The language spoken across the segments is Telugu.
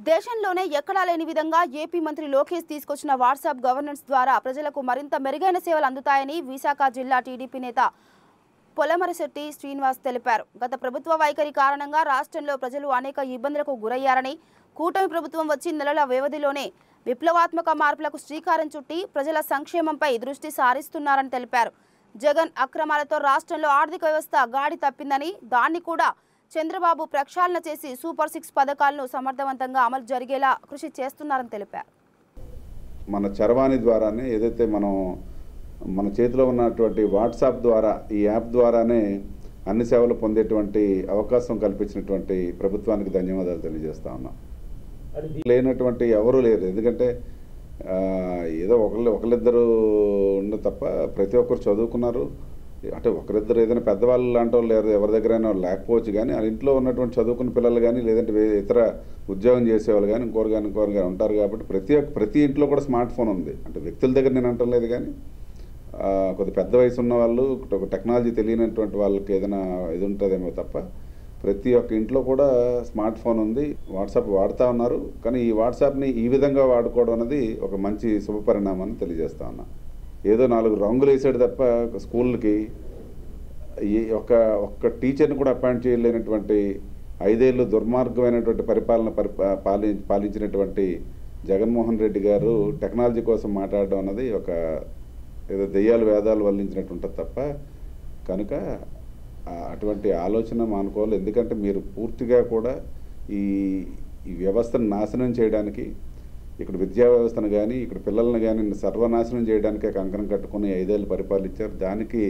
దేశంలోనే ఎక్కడా లేని విధంగా ఏపీ మంత్రి లోకేష్ తీసుకొచ్చిన వాట్సాప్ గవర్నెన్స్ ద్వారా ప్రజలకు మరింత మెరుగైన సేవలు అందుతాయని విశాఖ జిల్లా టీడీపీ నేత పొలమరిశెట్టి శ్రీనివాస్ తెలిపారు. గత ప్రభుత్వ వైఖరి కారణంగా రాష్ట్రంలో ప్రజలు అనేక ఇబ్బందులకు గురయ్యారని, కూటమి ప్రభుత్వం వచ్చి నెలల వ్యవధిలోనే విప్లవాత్మక మార్పులకు శ్రీకారం చుట్టి ప్రజల సంక్షేమంపై దృష్టి సారిస్తున్నారని తెలిపారు. జగన్ అక్రమాలతో రాష్ట్రంలో ఆర్థిక వ్యవస్థ గాడి తప్పిందని, దాన్ని కూడా చంద్రబాబు ప్రక్షాళన చేసి సూపర్ 6 పథకాలను సమర్థవంతంగా అమలు జరిగేలా కృషి చేస్తున్నారని తెలిపారు. మన చరవాణి ద్వారానే ఏదైతే మన చేతిలో ఉన్నటువంటి వాట్సాప్ ద్వారా, ఈ యాప్ ద్వారానే అన్ని సేవలు పొందేటువంటి అవకాశం కల్పించినటువంటి ప్రభుత్వానికి ధన్యవాదాలు తెలియజేస్తా ఉన్నాం. లేనటువంటి ఎవరూ లేరు. ఎందుకంటే ఏదో ఒకళ్ళిద్దరు ఉన్న తప్ప ప్రతి ఒక్కరు చదువుకున్నారు. అంటే ఒకరిద్దరు ఏదైనా పెద్దవాళ్ళు లాంటి వాళ్ళు లేరు, ఎవరి దగ్గరైనా లేకపోవచ్చు. కానీ ఆ ఇంట్లో ఉన్నటువంటి చదువుకున్న పిల్లలు కానీ, లేదంటే ఇతర ఉద్యోగం చేసేవాళ్ళు కానీ, ఇంకోరు కానీ ఉంటారు. కాబట్టి ప్రతి ఇంట్లో కూడా స్మార్ట్ ఫోన్ ఉంది. అంటే వ్యక్తుల దగ్గర నేను అంటం లేదు, కానీ కొద్ది పెద్ద వయసు ఉన్న వాళ్ళు, టెక్నాలజీ తెలియనటువంటి వాళ్ళకి ఏదైనా ఇది ఉంటుందేమో తప్ప ప్రతి ఒక్క ఇంట్లో కూడా స్మార్ట్ ఫోన్ ఉంది. వాట్సాప్ వాడుతూ ఉన్నారు. కానీ ఈ వాట్సాప్ని ఈ విధంగా వాడుకోవడం అనేది ఒక మంచి శుభపరిణామాన్ని తెలియజేస్తా ఉన్నా. ఏదో 4 రంగులు వేసాడు తప్ప స్కూళ్ళకి ఒక్క టీచర్ని కూడా అపాయింట్ చేయలేనటువంటి 5 ఏళ్ళు దుర్మార్గమైనటువంటి పరిపాలన పాలించినటువంటి జగన్మోహన్ రెడ్డి గారు టెక్నాలజీ కోసం మాట్లాడడం అన్నది ఏదో దెయ్యాలు వేదాలు వల్లించినట్టు ఉంటుంది తప్ప, కనుక అటువంటి ఆలోచన మానుకోవాలి. ఎందుకంటే మీరు పూర్తిగా కూడా ఈ వ్యవస్థను నాశనం చేయడానికి, ఇక్కడ విద్యా వ్యవస్థను కానీ, ఇక్కడ పిల్లల్ని కానీ సర్వనాశనం చేయడానికే కంకణం కట్టుకుని 5 ఏళ్ళు పరిపాలించారు. దానికి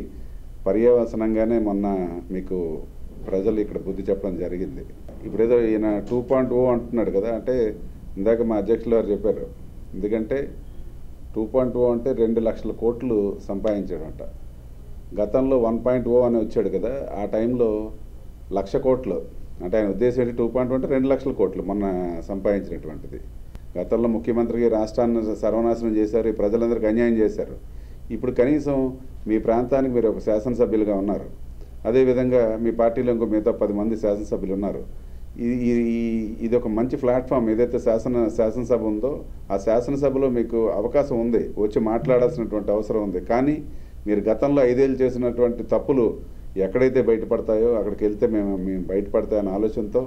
పర్యవసనంగానే మొన్న మీకు ప్రజలు ఇక్కడ బుద్ధి చెప్పడం జరిగింది. ఇప్పుడు ఏదో ఈయన 2.0 అంటున్నాడు కదా, అంటే ఇందాక మా అధ్యక్షులు గారు చెప్పారు. ఎందుకంటే 2.0 అంటే 2 లక్షల కోట్లు సంపాదించాడంట. గతంలో 1.0 అని వచ్చాడు కదా, ఆ టైంలో 1,00,000 కోట్లు. అంటే ఆయన ఉద్దేశం ఏంటి? 2.0 అంటే 2 లక్షల కోట్లు మొన్న సంపాదించినటువంటిది. గతంలో ముఖ్యమంత్రికి రాష్ట్రాన్ని సర్వనాశనం చేశారు, ప్రజలందరికీ అన్యాయం చేశారు. ఇప్పుడు కనీసం మీ ప్రాంతానికి మీరు ఒక శాసనసభ్యులుగా ఉన్నారు. అదేవిధంగా మీ పార్టీలో ఇంకో మిగతా 10 మంది శాసనసభ్యులు ఉన్నారు. ఇది ఒక మంచి ప్లాట్ఫామ్. ఏదైతే శాసనసభ ఉందో ఆ శాసనసభలో మీకు అవకాశం ఉంది, వచ్చి మాట్లాడాల్సినటువంటి అవసరం ఉంది. కానీ మీరు గతంలో 5 ఏళ్ళు చేసినటువంటి తప్పులు ఎక్కడైతే బయటపడతాయో అక్కడికి వెళ్తే మేము బయటపడతాయన్న ఆలోచనతో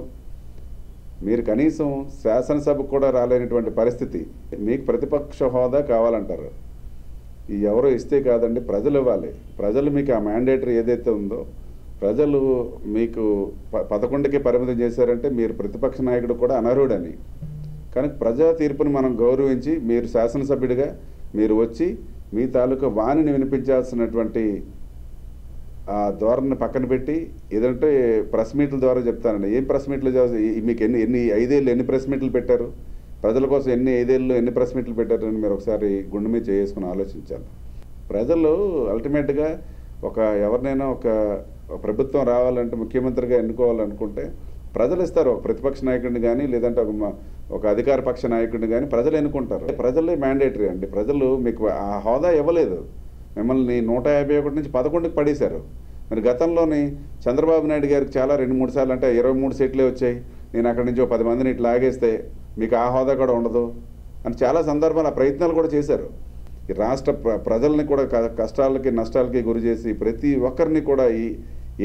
మీరు కనీసం శాసనసభకు కూడా రాలేనటువంటి పరిస్థితి. మీకు ప్రతిపక్ష హోదా కావాలంటారు. ఎవరో ఇస్తే కాదండి, ప్రజలు ఇవ్వాలి. ప్రజలు మీకు ఆ మ్యాండేటరీ ఏదైతే ఉందో ప్రజలు మీకు 11కి పరిమితం చేశారంటే మీరు ప్రతిపక్ష నాయకుడు కూడా అనర్హుడని. కనుక ప్రజా తీర్పుని మనం గౌరవించి మీరు శాసనసభ్యుడిగా మీరు వచ్చి మీ తాలూకా వాణిని వినిపించాల్సినటువంటి ఆ ధోరణిని పక్కన పెట్టి, ఏదంటే ప్రెస్ మీట్ల ద్వారా చెప్తానండి. ఏం ప్రెస్ మీట్లు? మీకు ఎన్ని 5 ఏళ్ళు ఎన్ని ప్రెస్ మీట్లు పెట్టారు? ప్రజల కోసం 5 ఏళ్ళు ఎన్ని ప్రెస్ మీట్లు పెట్టారని మీరు ఒకసారి గుండె మీద చేసుకుని ఆలోచించాలి. ప్రజలు అల్టిమేట్గా ఎవరినైనా ఒక ప్రభుత్వం రావాలంటే, ముఖ్యమంత్రిగా ఎన్నుకోవాలనుకుంటే ప్రజలు ఇస్తారు. ఒక ప్రతిపక్ష నాయకుడిని కానీ, లేదంటే ఒక అధికార పక్ష నాయకుడిని కానీ ప్రజలు ఎన్నుకుంటారు. ప్రజలే మ్యాండేటరీ అండి. ప్రజలు మీకు ఆ హోదా ఇవ్వలేదు. మిమ్మల్ని 151 నుంచి 11కి పడేశారు. మరి గతంలోని చంద్రబాబు నాయుడు గారికి చాలా 2-3 సార్లు, అంటే 23 సీట్లే వచ్చాయి, నేను అక్కడి నుంచి 10 మందిని ఇట్లా లాగేస్తే మీకు ఆ హోదా కూడా ఉండదు అని చాలా సందర్భాలు ఆ ప్రయత్నాలు కూడా చేశారు. ఈ రాష్ట్ర ప్రజల్ని కూడా కష్టాలకి నష్టాలకి గురి చేసి ప్రతి ఒక్కరిని కూడా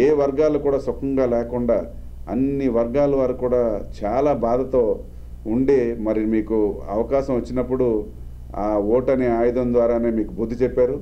ఏ వర్గాలు కూడా సుఖంగా లేకుండా అన్ని వర్గాల వారు కూడా చాలా బాధతో ఉండే, మరి మీకు అవకాశం వచ్చినప్పుడు ఆ ఓటు అనే ఆయుధం ద్వారానే మీకు బుద్ధి చెప్పారు.